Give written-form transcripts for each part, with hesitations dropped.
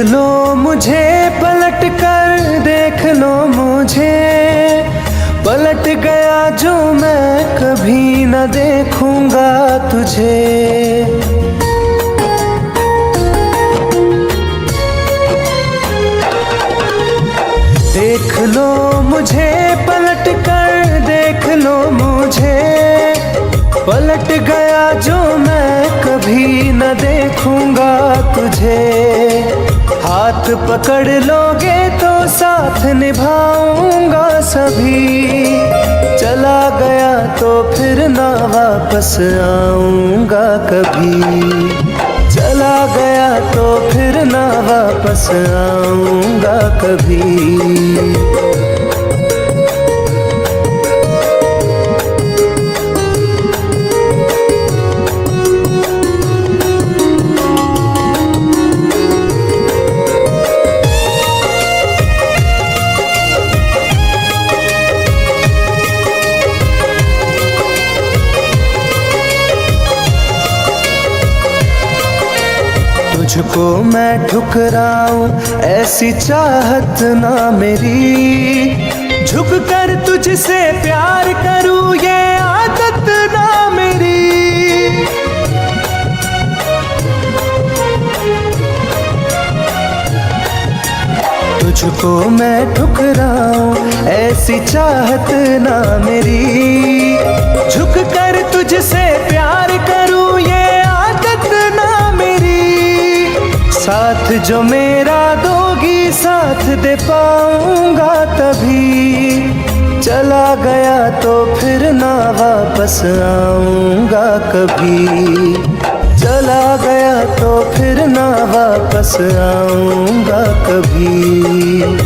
लो मुझे पलट कर, देख लो मुझे, पलट गया जो मैं कभी न देखूंगा तुझे। देख लो मुझे पलट कर, देख लो मुझे, पलट गया जो मैं कभी न देखूंगा तुझे। हाथ पकड़ लोगे तो साथ निभाऊंगा सभी, चला गया तो फिर ना वापस आऊंगा कभी, चला गया तो फिर ना वापस आऊंगा कभी। तुझको मैं ठुकराऊं ऐसी चाहत ना मेरी, झुक कर तुझसे प्यार करूं ये आदत ना मेरी। तुझको मैं ठुकराऊं ऐसी चाहत ना मेरी, झुक कर तुझसे प्यार करूं ये आदत ना मेरी। साथ जो मेरा दोगी साथ दे पाऊंगा तभी, चला गया तो फिर ना वापस आऊंगा कभी, चला गया तो फिर ना वापस आऊंगा कभी।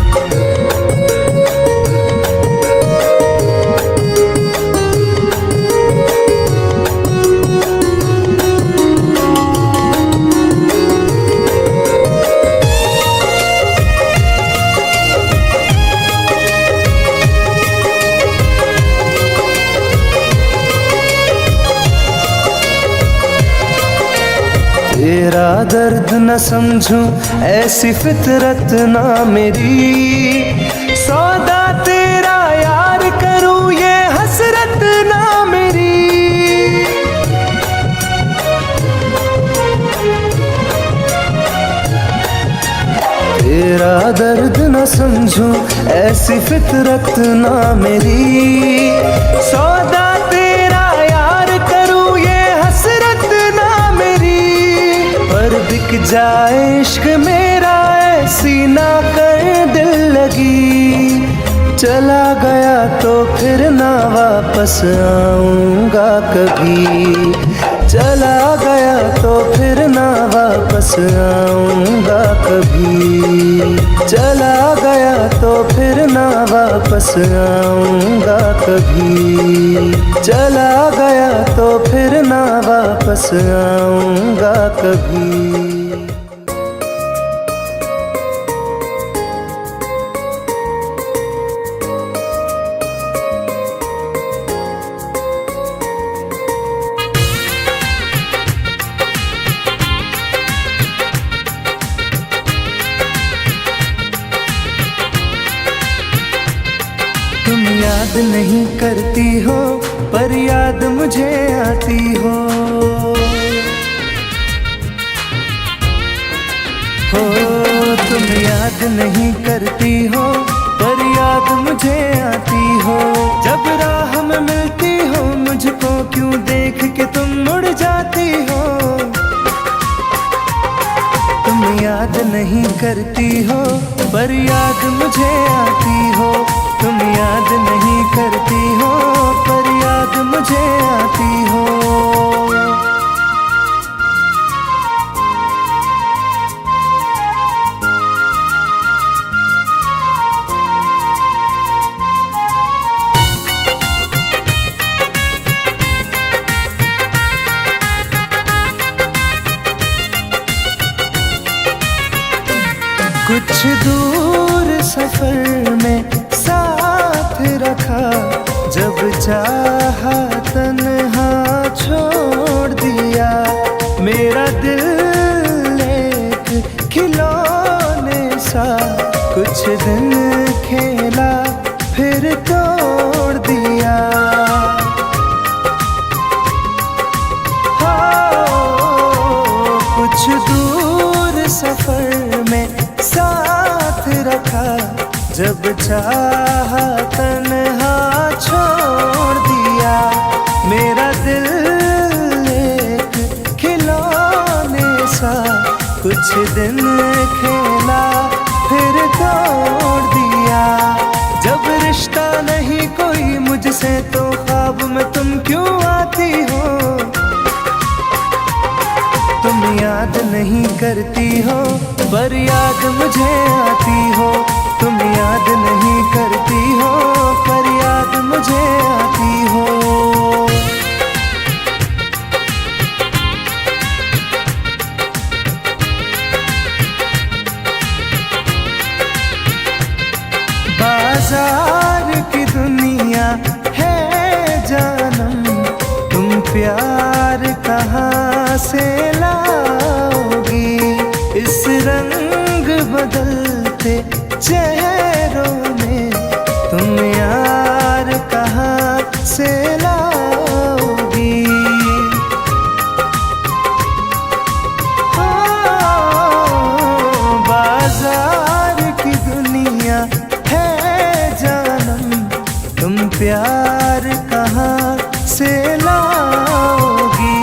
तेरा दर्द न समझूं ऐसी फितरत ना मेरी, सौदा तेरा यार करूं ये हसरत ना मेरी। तेरा दर्द न समझूं ऐसी फितरत ना मेरी, सौदा तेरा यार करूं ये हसरत ना मेरी। पर बिक जाए इश्क मेरा ऐसी ना कर दिल लगी, चला गया तो फिर ना वापस आऊंगा कभी, चला गया तो फिर ना वापस आऊंगा कभी, चला गया तो फिर ना वापस आऊंगा कभी, चला गया तो फिर ना वापस आऊंगा कभी। तुम याद नहीं करती हो पर याद मुझे आती हो, तुम याद नहीं करती हो पर याद मुझे आती हो। जब राह में मिलती हो मुझको क्यों देख के तुम मुड़ जाती हो। तुम याद नहीं करती हो पर याद मुझे आती हो, तुम याद नहीं करती हो पर याद मुझे आती हो। कुछ दूर सफर में साथ रखा, जब चाहा तन्हा छोड़ दिया। मेरा दिल एक खिलौना कुछ दिन खेला फिर तोड़ दिया। कुछ दूर सफर में साथ रखा, जब चाहा तन्हा छोड़ दिया। मेरा दिल एक खिलौने सा कुछ दिन खेला फिर तोड़ दिया। जब रिश्ता नहीं कोई मुझसे तो ख्वाब में तुम क्यों आती हो? तुम याद नहीं करती हो पर याद मुझे आती हो। तुम याद नहीं करती हो पर याद मुझे आती हो। बाजार की दुनिया है जानम, तुम प्यार कहाँ से लाओगी? इस रंग बदलते चेहरों में तुम यार कहाँ से लाओगी? बाजार की दुनिया है जानम, तुम प्यार कहाँ से लाओगी?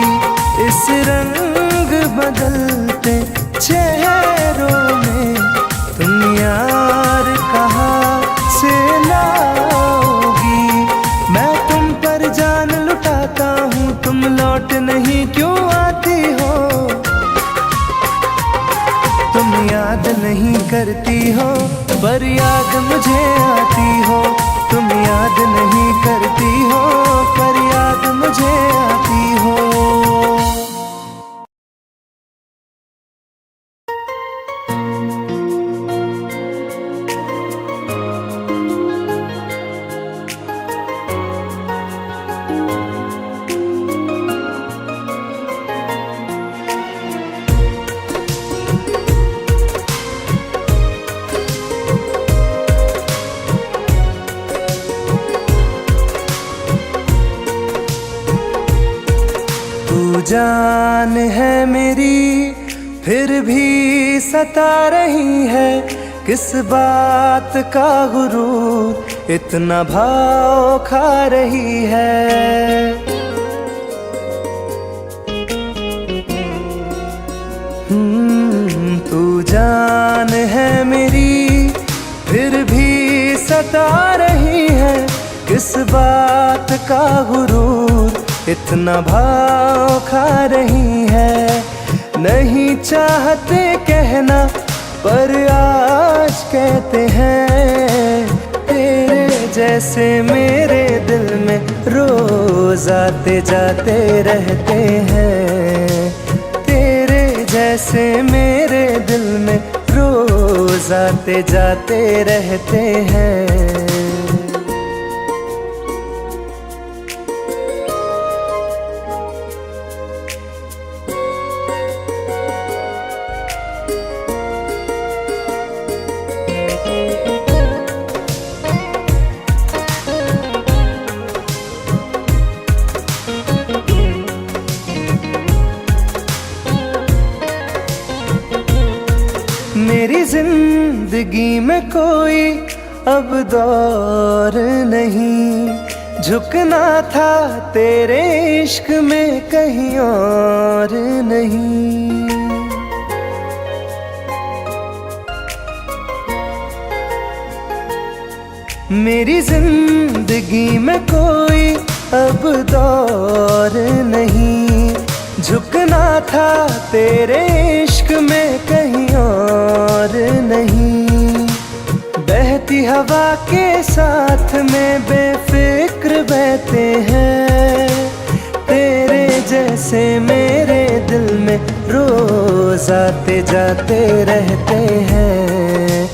इस रंग बदलते चेहरों में तुम यार कहाँ से लाओगी? मैं तुम पर जान लुटाता हूँ, तुम लौट नहीं क्यों आती हो? तुम याद नहीं करती हो पर याद मुझे आती हो। तुम याद नहीं करती हो पर याद मुझे आती हो। जान है मेरी फिर भी सता रही है, किस बात का गुरूर इतना भाव खा रही है। तू जान है मेरी फिर भी सता रही है, किस बात का गुरूर इतना भाव खा रही है। नहीं चाहते कहना पर आज कहते हैं, तेरे जैसे मेरे दिल में रोज आते जाते रहते हैं। तेरे जैसे मेरे दिल में रोज आते जाते रहते हैं। मेरी जिंदगी में कोई अब दौर नहीं, झुकना था तेरे इश्क में कहीं और नहीं। मेरी जिंदगी में कोई अब दौर नहीं, झुकना था तेरे इश्क में कहीं और नहीं। बहती हवा के साथ में बेफिक्र बहते हैं, तेरे जैसे मेरे दिल में रोज आते जाते रहते हैं।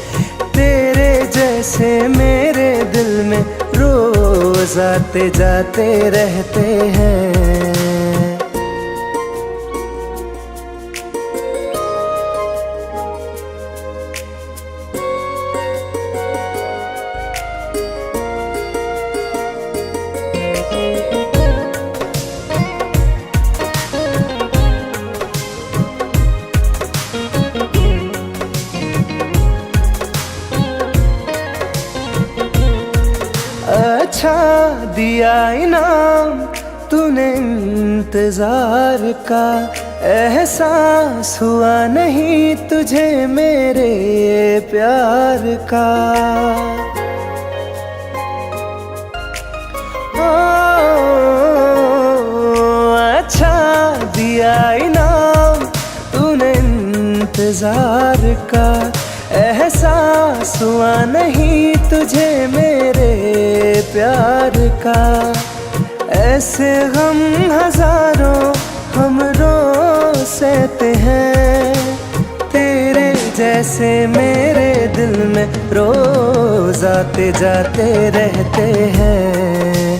तेरे जैसे मेरे दिल में रोज आते जाते रहते हैं। अच्छा दिया इनाम तूने इंतजार का, एहसास हुआ नहीं तुझे मेरे प्यार का। ओ, अच्छा दिया इनाम तूने इंतजार का, एहसास हुआ नहीं तुझे मेरे प्यार का। ऐसे गम हजारों हम रोज सहते हैं, तेरे जैसे मेरे दिल में रोज आते जाते रहते हैं।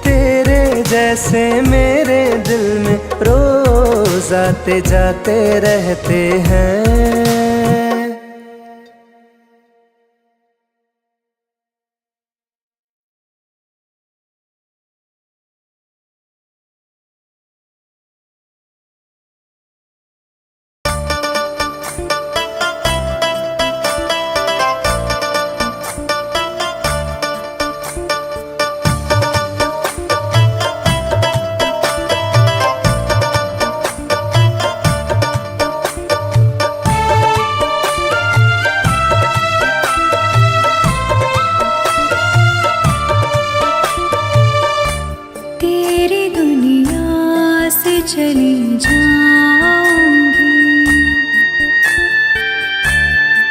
तेरे जैसे मेरे दिल में रोज आते जाते रहते हैं। चली जाऊंगी,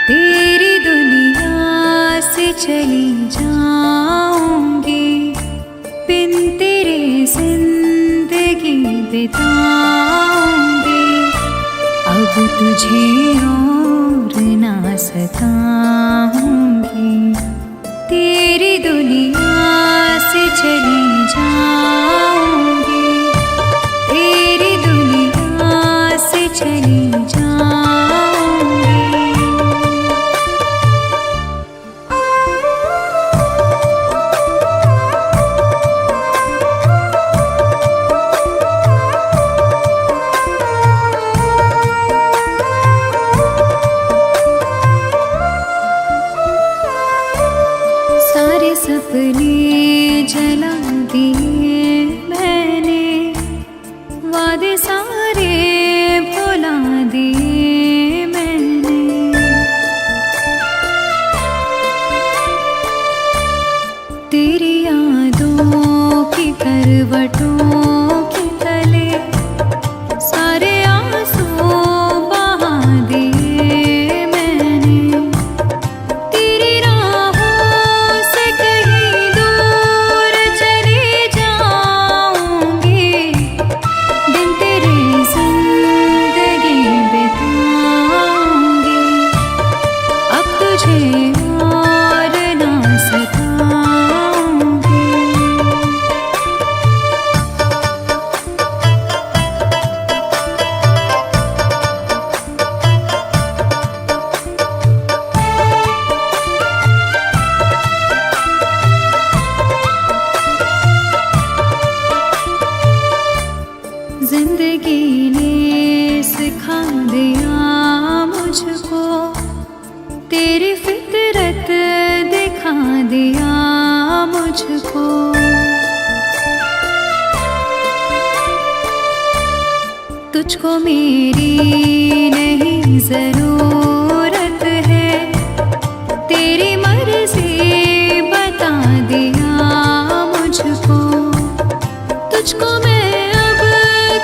तेरी दुनिया से चली जाऊंगी, बिन तेरे जिंदगी बिताऊंगी। अब तुझे और ना सताऊंगी, तेरी दुनिया से चली जाऊंगी, तेरी दुनिया से चली जाऊंगी। सारे सपने जला दिए मैंने, वादे सारे भुला दिए मैंने। तेरी यादों की करवटों के तले सारे आंसू बहा दिए मैंने। तेरी राहों से कहीं दूर चली जाऊंगी, दिन तेरे जिंदगी बिताऊंगी। अब तुझे और ना सताऊंगी। जिंदगी ने सिखा दिया मुझको, तेरी फितरत दिखा दिया मुझको। तुझको मेरी नहीं जरूरत है, तेरी मर्जी बता दिया मुझको। तुझको मैं अब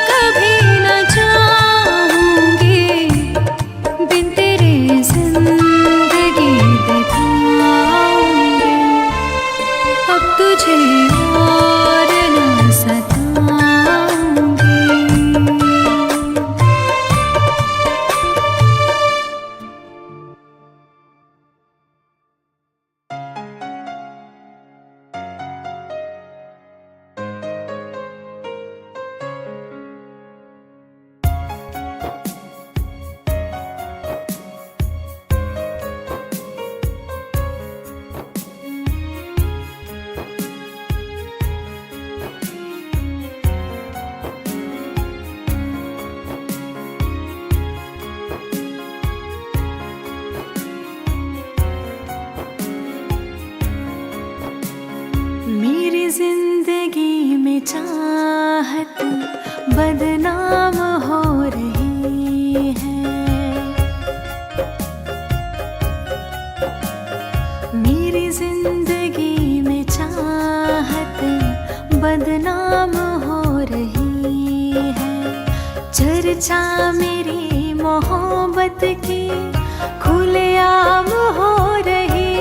कभी न चाहूंगी, बिन तेरे जिंदगी बिताऊंगी। अब तुझे और न सताऊंगी। मेरी जिंदगी में चाहत बदनाम हो रही है। चर्चा मेरी मोहब्बत की खुलेआम हो रही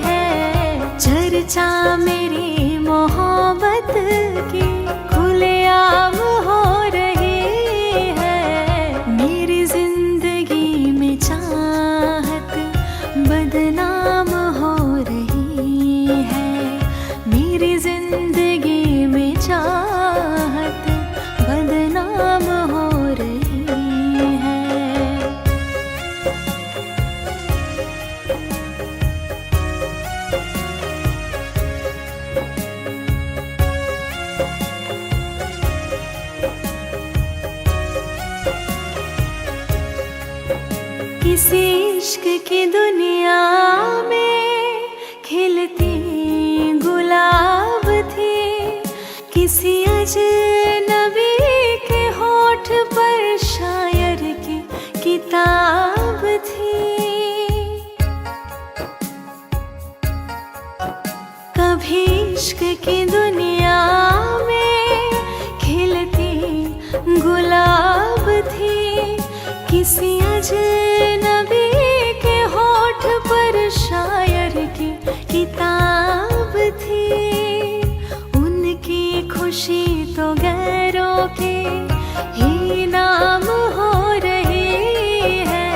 है। चर्चा मेरी मोहब्बत की खुलेआम हो रही है। मेरी जिंदगी में चाहत बदनाम हो रही है। मेरी जिंदगी में चाहत बदनाम हो रही है। किसी इश्क की दुनिया में खिलती गुलाब थी। किसी अजनबी के होठ पर शायर की किताब थी। कभी इश्क की दुनिया में खिलती गुलाब थी। किसी अजनबी के होठ पर शायर की किताब थी। उनकी खुशी तो गैरों के ही नाम हो रही है।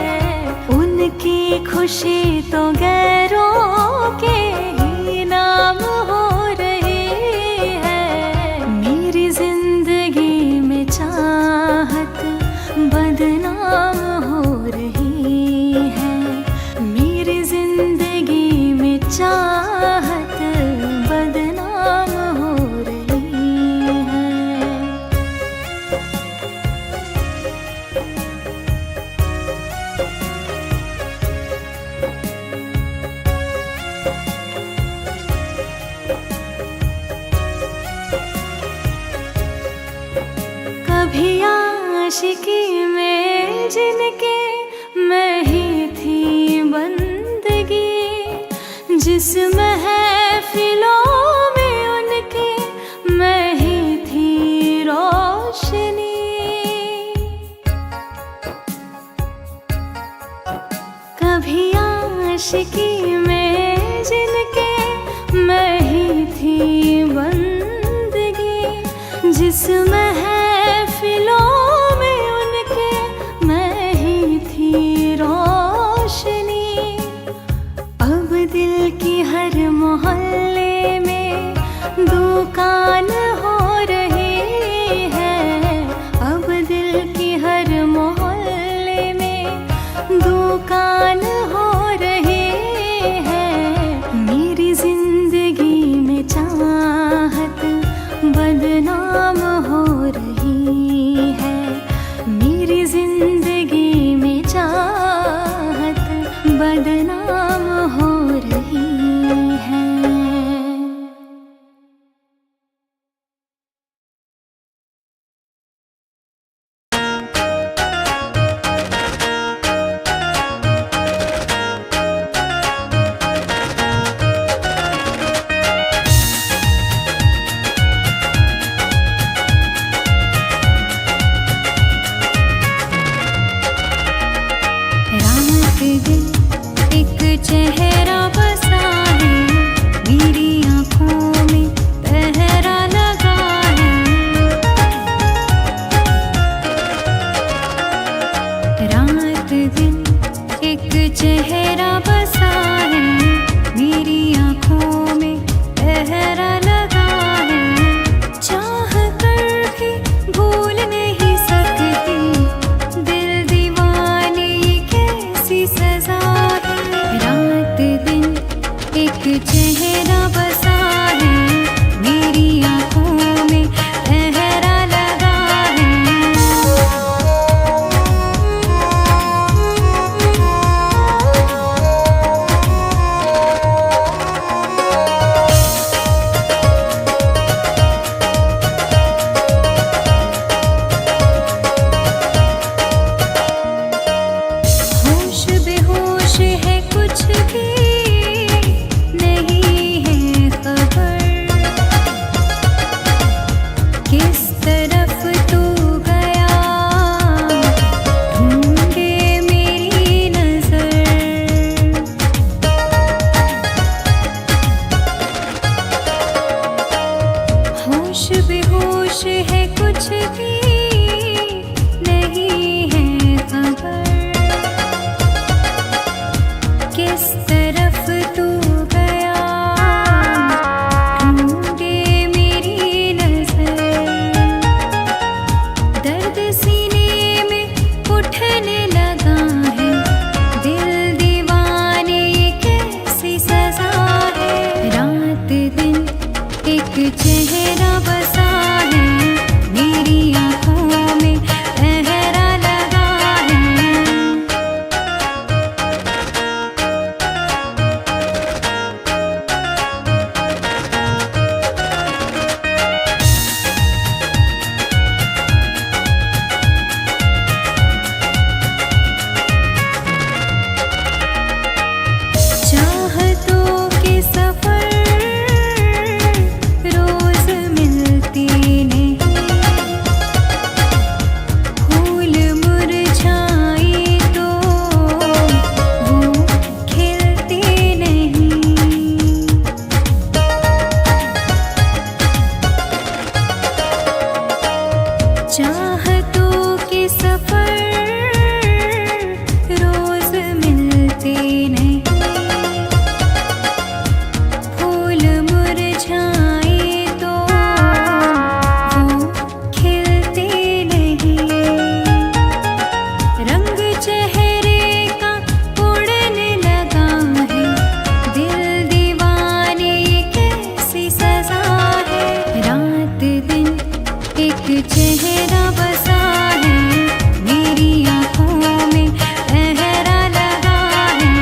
उनकी खुशी तो गैरों के ही नाम हो रही है। मेरी जिंदगी में चाहत बदनाम हो रही है। मेरी जिंदगी में चाहत बदनाम हो रही है। कभी आशिकी में जिनके मैं ही थी बंदगी। जिस महफिलों में उनके मैं ही थी रोशनी। कभी आशिकी में जिनके मैं ही थी बंदगी। जिस महफिलों में उनके मैं ही थी रोशनी। अब दिल की हर मोहल्ले में दुकान हो रही है। अब दिल की हर मोहल्ले में दुकान हो रही है। मेरी जिंदगी में चाहत बदनाम हो रही है। मेरी जिंदगी में चाहत बदनाम हो रही है। रात दिन एक चेहरा बसा है। मेरी आँखों में पहरा लगा है। रात दिन एक चेहरा बसा है। मेरी आँखों में पहरा लगा है। चाह कर भी भूल नहीं सकती। दिल दीवाने कैसी सजा है। रात दिन एक चेहरा बसा है। मेरी आँखों में पहरा लगा है। होश बेहोश है कुछ भी होश है कुछ भी नहीं है खबर, किस तरफ तू गया ढूंढे मेरी नजर। दर्द सीने में उठने लगा है, दिल दीवाने ये कैसी सजा है। रात दिन एक चेहरा बसा है, मेरी आँखों में पहरा लगा है। चाहतों के सफर रोज मिलते नहीं, फूल मुरझाए तो वो खिलते नहीं। चाहतों के सफर रोज मिलते नहीं, फूल मुरझाए तो वो खिलते नहीं। रंग चेहरे का उड़ने लगा है, दिल दीवाने ये कैसी सजा है। रात दिन एक चेहरा बसा है, मेरी आँखों में पहरा लगा है।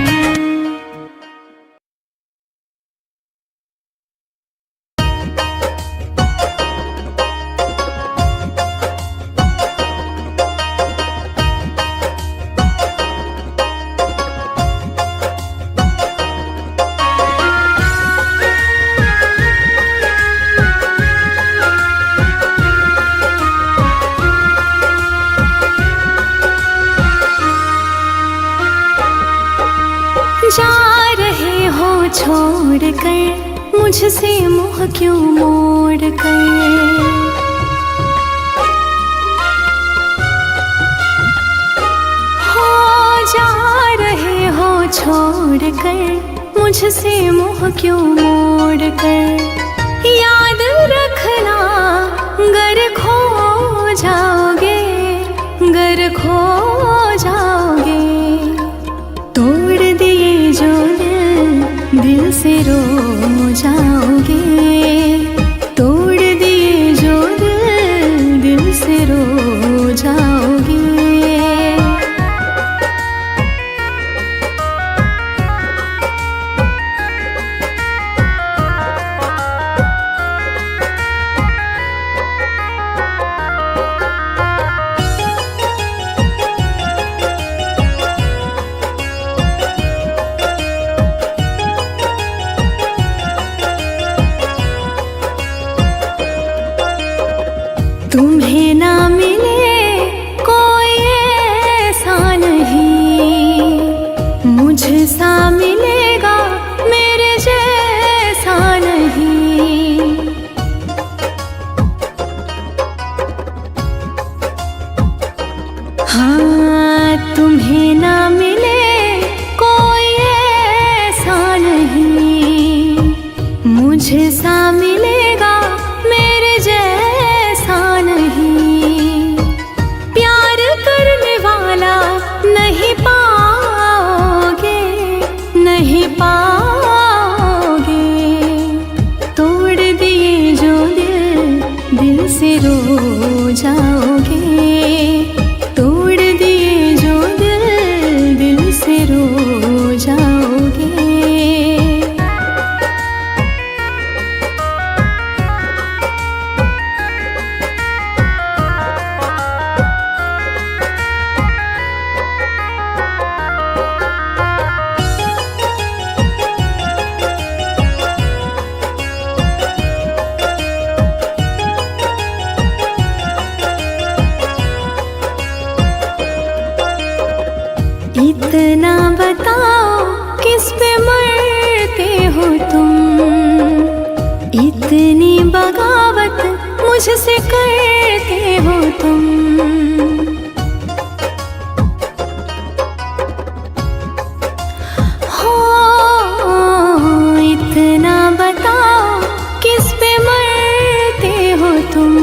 जा रहे हो छोड़ कर मुझसे मुँह क्यों मोड़ कर। हो जा रहे हो छोड़ कर मुझसे मुँह क्यों मोड़ कर। याद रखना गर खो जाओगे, गर खो जाओगे। तोड़ दिए जो दिल से रो जाओगे, तोड़ दिए जो दिल से रो जाओगे। तुम्हें ना मिले कोई ऐसा नहीं, मुझसा मिलेगा मेरे जैसा नहीं। हाँ तुम्हें ना मिले कोई ऐसा नहीं, मुझसा मिलेगा मेरे जैसा नहीं। प्यार करने वाला नहीं पाओगे, नहीं पाओगे। तोड़ दिए जो दिल से रो जाओगे, तोड़ दिए जो दिल से रो जाओगे। मुझसे करते हो तुम। हो इतना बताओ किस पे मरते हो तुम।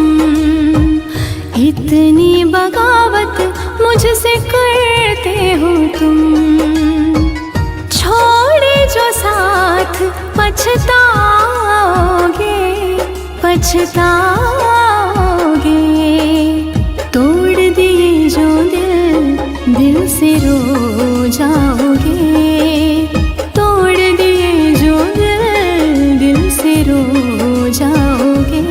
इतनी बगावत मुझसे करते हो तुम। छोड़े जो साथ पछताओगे, पछताओगे। तोड़ दिए जो दिल, दिल से रो जाओगे। तोड़ दिए जो दिल, दिल से रो जाओगे।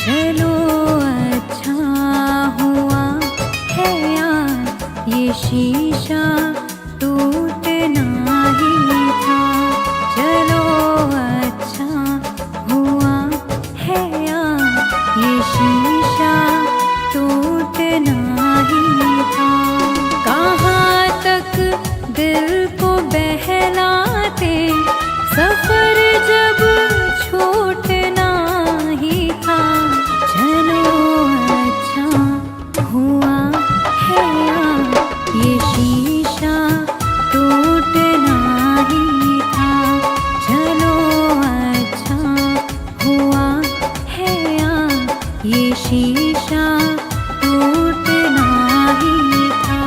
चलो अच्छा हुआ है यार, ये शीशा टूटना ही था। चलो अच्छा हुआ है यार, ये शीशा टूटना ही था। कहाँ तक दिल को बहलाते, सफर जब छूटना ही था। चलो अच्छा हुआ है यार, ये शीशा टूटना ही था। चलो अच्छा हुआ है यार, ये शीशा टूटना ही था।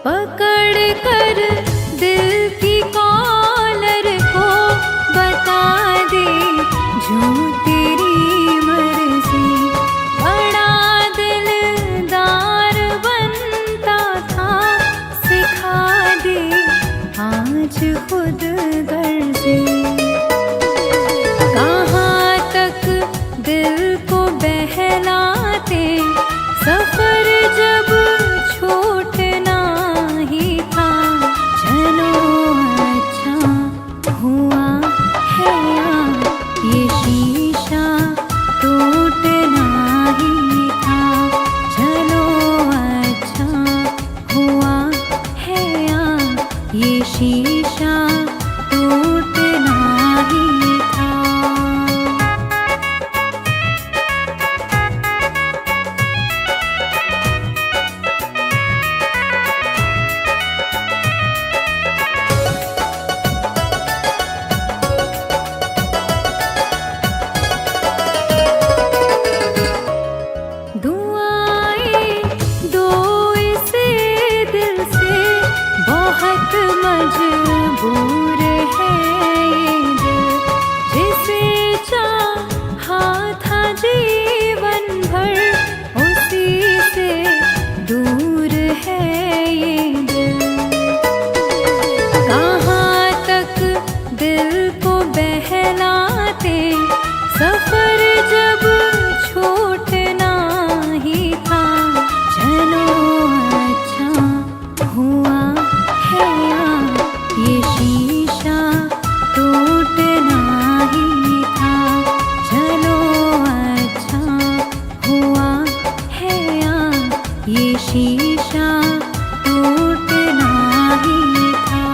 पकड़ कर दिल की कॉलर को बता दे जो तेरी मर्जी। बड़ा दिलदार बनता था, सिखा दे आज खुद गर्जी। कहाँ तक दिल को बहलाते, सफर जब छूटना ही था। चलो अच्छा हुआ है यार, ये शीशा टूटना ही था। चलो अच्छा हुआ है यार, ये शीशा टूटना ही था। दुआएं दो इस दिल से, बहुत मजबूर है ये दिल। जिसे चाहा था जीवन भर, उसी से दूर है ये दिल। कहाँ तक दिल को बहलाते, सफर जब छूटना ही था। चलो अच्छा हुआ है यार, ये शीशा टूटना ही था। चलो अच्छा हुआ है यार, ये शीशा टूटना ही था।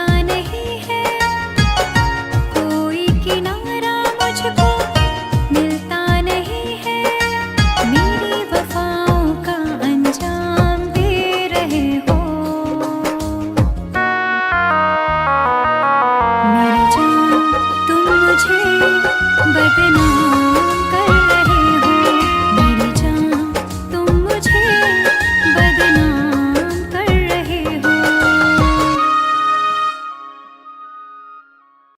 मिलता नहीं है, कोई किनारा मुझको मिलता नहीं है। मेरी वफाओं का अंजाम दे रहे हो। मेरी जान तुम मुझे बदनाम